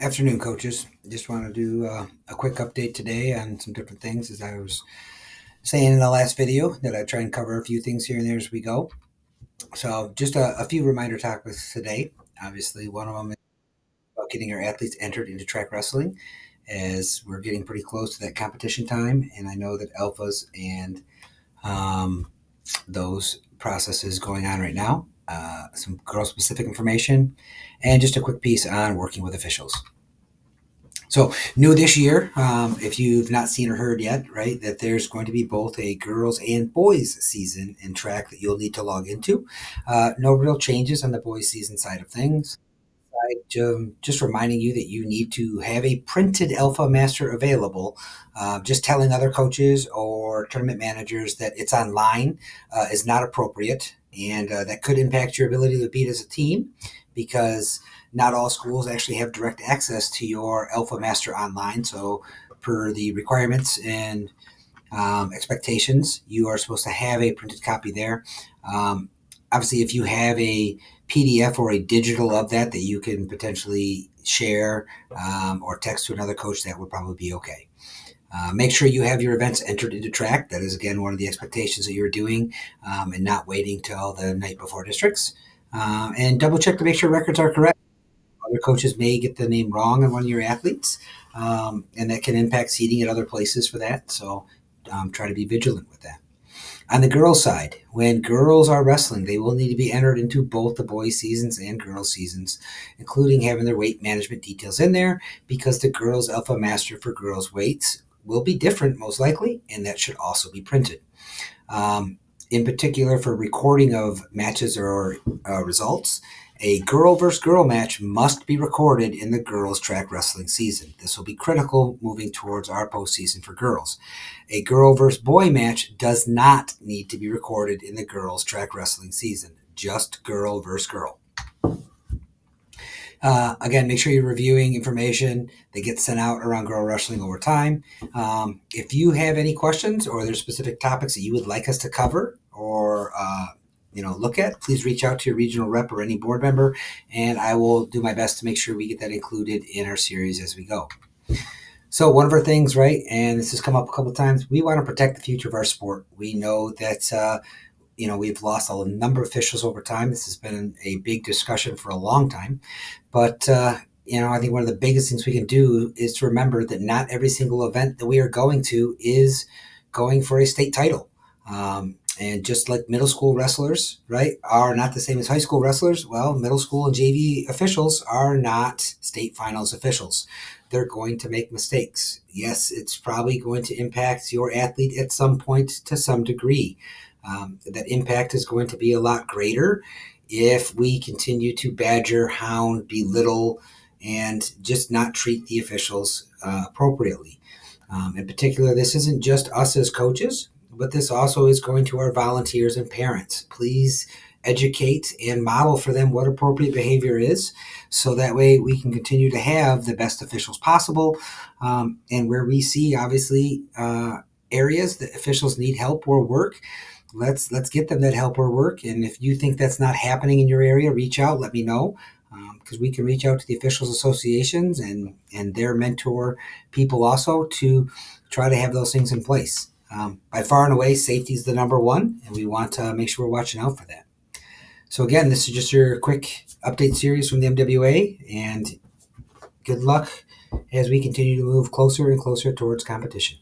Afternoon, coaches. Just want to do a quick update today on some different things. As I was saying in the last video, that I try and cover a few things here and there as we go. So, just a few reminder topics today. Obviously, one of them is about getting our athletes entered into track wrestling, as we're getting pretty close to that competition time. And I know that alphas and um, those processes going on right now. Some girl specific information, and just a quick piece on working with officials. So new this year, if you've not seen or heard yet, right, that there's going to be both a girls and boys season in track that you'll need to log into. No real changes on the boys season side of things. Just reminding you that you need to have a printed Alpha Master available. Just telling other coaches or tournament managers that it's online is not appropriate, and that could impact your ability to beat as a team, because not all schools actually have direct access to your Alpha Master online. So, per the requirements and expectations, you are supposed to have a printed copy there. Obviously, if you have a PDF or a digital of that you can potentially share or text to another coach, that would probably be okay. Make sure you have your events entered into track. That is, again, one of the expectations that you're doing, and not waiting till the night before districts. And double check to make sure records are correct. Other coaches may get the name wrong on one of your athletes, and that can impact seating at other places for that. So try to be vigilant with that. On the girls' side, when girls are wrestling, they will need to be entered into both the boys' seasons and girls' seasons, including having their weight management details in there, because the girls' Alpha Master for girls' weights will be different, most likely, and that should also be printed. In particular, for recording of matches or results, a girl versus girl match must be recorded in the girls' track wrestling season. This will be critical moving towards our postseason for girls. A girl versus boy match does not need to be recorded in the girls' track wrestling season, just girl versus girl. Again, make sure you're reviewing information that gets sent out around girl wrestling over time. If you have any questions or there's specific topics that you would like us to cover or look at, please reach out to your regional rep or any board member, and I will do my best to make sure we get that included in our series as we go. So one of our things, right, and this has come up a couple of times, we want to protect the future of our sport. We know that we've lost a number of officials over time. This has been a big discussion for a long time. But, I think one of the biggest things we can do is to remember that not every single event that we are going to is going for a state title. And just like middle school wrestlers, right, are not the same as high school wrestlers, well, middle school and JV officials are not state finals officials. They're going to make mistakes. Yes, it's probably going to impact your athlete at some point to some degree. That impact is going to be a lot greater if we continue to badger, hound, belittle, and just not treat the officials appropriately. In particular, this isn't just us as coaches, but this also is going to our volunteers and parents. Please educate and model for them what appropriate behavior is, so that way we can continue to have the best officials possible. And where we see, obviously, areas that officials need help or work, let's get them that help or work. And if you think that's not happening in your area, reach out, let me know, because we can reach out to the officials associations and their mentor people also to try to have those things in place. By far and away, safety is the number one, and we want to make sure we're watching out for that. So again, this is just your quick update series from the MWA, and good luck as we continue to move closer and closer towards competition.